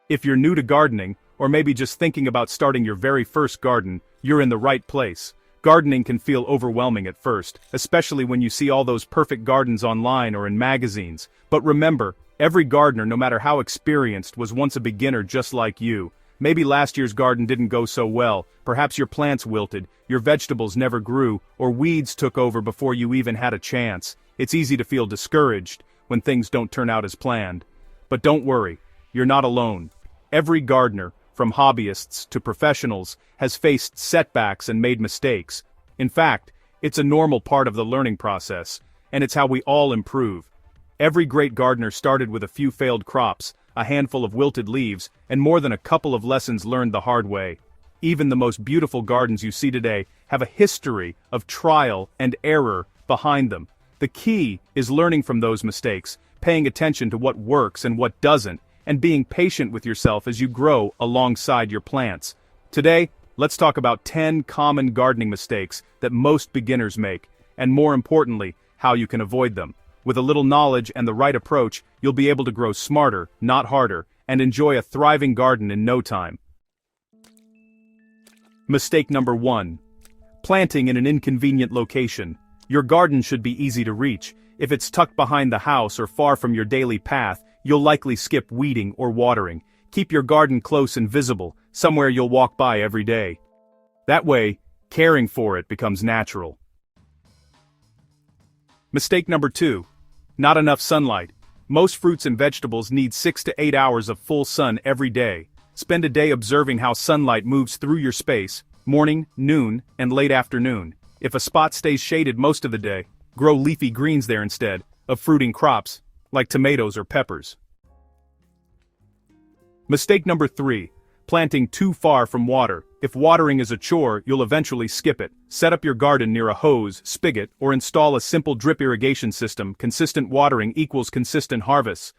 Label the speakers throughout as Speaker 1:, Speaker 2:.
Speaker 1: If you're new to gardening, or maybe just thinking about starting your very first garden, you're in the right place. Gardening can feel overwhelming at first, especially when you see all those perfect gardens online or in magazines. But remember, every gardener, no matter how experienced, was once a beginner just like you. Maybe last year's garden didn't go so well, perhaps your plants wilted, your vegetables never grew, or weeds took over before you even had a chance. It's easy to feel discouraged when things don't turn out as planned. But don't worry, you're not alone. Every gardener, from hobbyists to professionals, has faced setbacks and made mistakes. In fact, it's a normal part of the learning process, and it's how we all improve. Every great gardener started with a few failed crops, a handful of wilted leaves, and more than a couple of lessons learned the hard way. Even the most beautiful gardens you see today have a history of trial and error behind them. The key is learning from those mistakes, paying attention to what works and what doesn't, and being patient with yourself as you grow alongside your plants. Today, let's talk about 10 common gardening mistakes that most beginners make, and more importantly, how you can avoid them. With a little knowledge and the right approach, you'll be able to grow smarter, not harder, and enjoy a thriving garden in no time. Mistake number 1. Planting in an inconvenient location. Your garden should be easy to reach. If it's tucked behind the house or far from your daily path, you'll likely skip weeding or watering. Keep your garden close and visible, somewhere you'll walk by every day. That way, caring for it becomes natural. Mistake number 2. Not enough sunlight. Most fruits and vegetables need 6 to 8 hours of full sun every day. Spend a day observing how sunlight moves through your space, morning, noon, and late afternoon. If a spot stays shaded most of the day, grow leafy greens there instead of fruiting crops, like tomatoes or peppers. Mistake number 3. Planting too far from water. If watering is a chore, you'll eventually skip it. Set up your garden near a hose, spigot, or install a simple drip irrigation system. Consistent watering equals consistent harvests.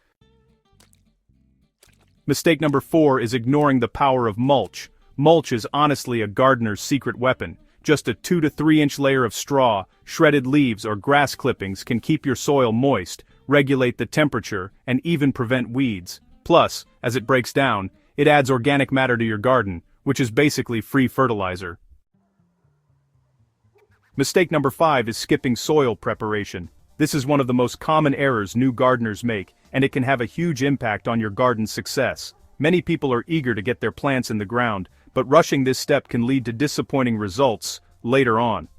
Speaker 1: Mistake number 4 is ignoring the power of mulch. Mulch is honestly a gardener's secret weapon. Just a 2 to 3 inch layer of straw, shredded leaves, or grass clippings can keep your soil moist, regulate the temperature, and even prevent weeds. Plus, as it breaks down, it adds organic matter to your garden, which is basically free fertilizer. Mistake number 5 is skipping soil preparation. This is one of the most common errors new gardeners make, and it can have a huge impact on your garden's success. Many people are eager to get their plants in the ground, but rushing this step can lead to disappointing results later on.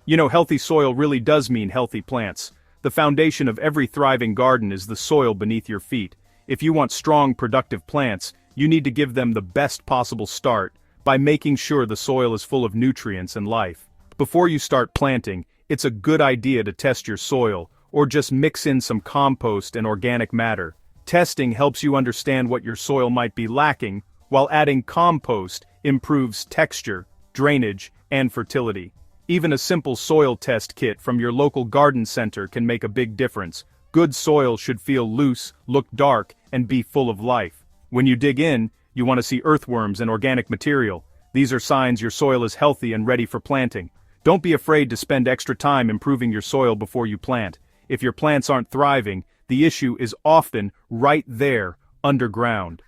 Speaker 1: You know, healthy soil really does mean healthy plants. The foundation of every thriving garden is the soil beneath your feet. If you want strong, productive plants, you need to give them the best possible start by making sure the soil is full of nutrients and life. Before you start planting, it's a good idea to test your soil, or just mix in some compost and organic matter. Testing helps you understand what your soil might be lacking, while adding compost improves texture, drainage, and fertility. Even a simple soil test kit from your local garden center can make a big difference. Good soil should feel loose, look dark, and be full of life. When you dig in, you want to see earthworms and organic material. These are signs your soil is healthy and ready for planting. Don't be afraid to spend extra time improving your soil before you plant. If your plants aren't thriving, the issue is often right there, underground.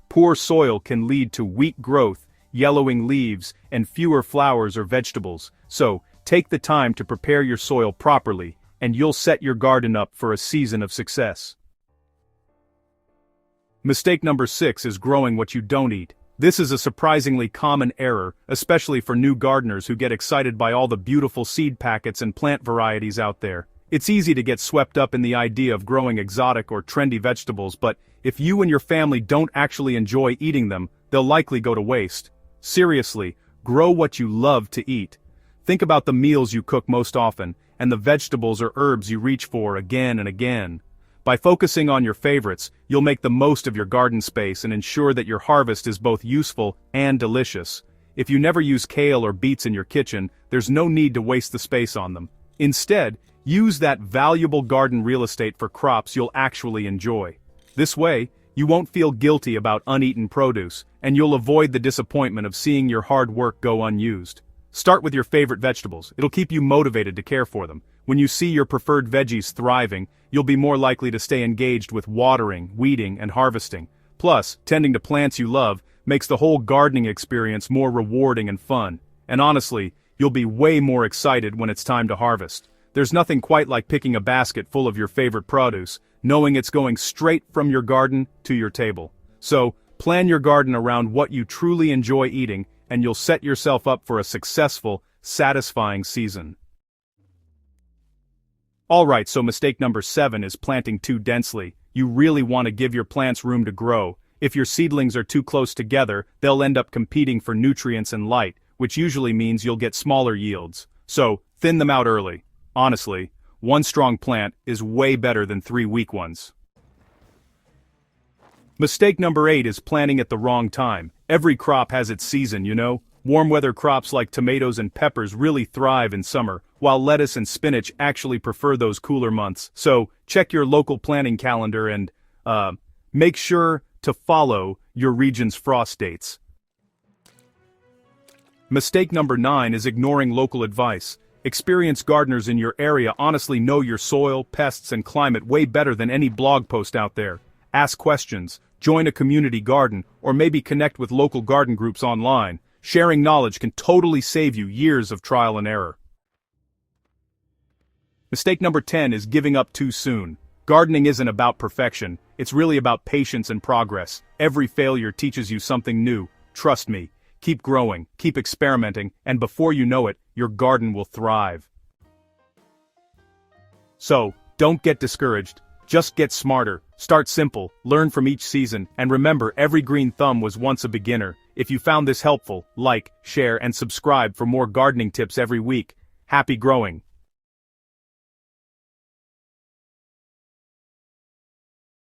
Speaker 1: Poor soil can lead to weak growth, yellowing leaves, and fewer flowers or vegetables. So, take the time to prepare your soil properly, and you'll set your garden up for a season of success. Mistake number 6 is growing what you don't eat. This is a surprisingly common error, especially for new gardeners who get excited by all the beautiful seed packets and plant varieties out there. It's easy to get swept up in the idea of growing exotic or trendy vegetables, but if you and your family don't actually enjoy eating them, they'll likely go to waste. Seriously, grow what you love to eat. Think about the meals you cook most often, and the vegetables or herbs you reach for again and again. By focusing on your favorites, you'll make the most of your garden space and ensure that your harvest is both useful and delicious. If you never use kale or beets in your kitchen, there's no need to waste the space on them. Instead, use that valuable garden real estate for crops you'll actually enjoy. This way, you won't feel guilty about uneaten produce, and you'll avoid the disappointment of seeing your hard work go unused. Start with your favorite vegetables. It'll keep you motivated to care for them. When you see your preferred veggies thriving, you'll be more likely to stay engaged with watering, weeding, and harvesting. Plus, tending to plants you love makes the whole gardening experience more rewarding and fun. And honestly, you'll be way more excited when it's time to harvest. There's nothing quite like picking a basket full of your favorite produce, knowing it's going straight from your garden to your table. So, plan your garden around what you truly enjoy eating, and you'll set yourself up for a successful, satisfying season. Alright, so mistake number 7 is planting too densely. You really want to give your plants room to grow. If your seedlings are too close together, they'll end up competing for nutrients and light, which usually means you'll get smaller yields. So, thin them out early. Honestly, one strong plant is way better than 3 weak ones. Mistake number 8 is planting at the wrong time. Every crop has its season, you know? Warm weather crops like tomatoes and peppers really thrive in summer, while lettuce and spinach actually prefer those cooler months. So, check your local planting calendar and, make sure to follow your region's frost dates. Mistake number 9 is ignoring local advice. Experienced gardeners in your area honestly know your soil, pests, and climate way better than any blog post out there. Ask questions, join a community garden, or maybe connect with local garden groups online. Sharing knowledge can totally save you years of trial and error. Mistake number 10 is giving up too soon. Gardening isn't about perfection, it's really about patience and progress. Every failure teaches you something new. Trust me, keep growing, keep experimenting, and before you know it, your garden will thrive. So, don't get discouraged. Just get smarter, start simple, learn from each season, and remember every green thumb was once a beginner. If you found this helpful, like, share, and subscribe for more gardening tips every week. Happy growing!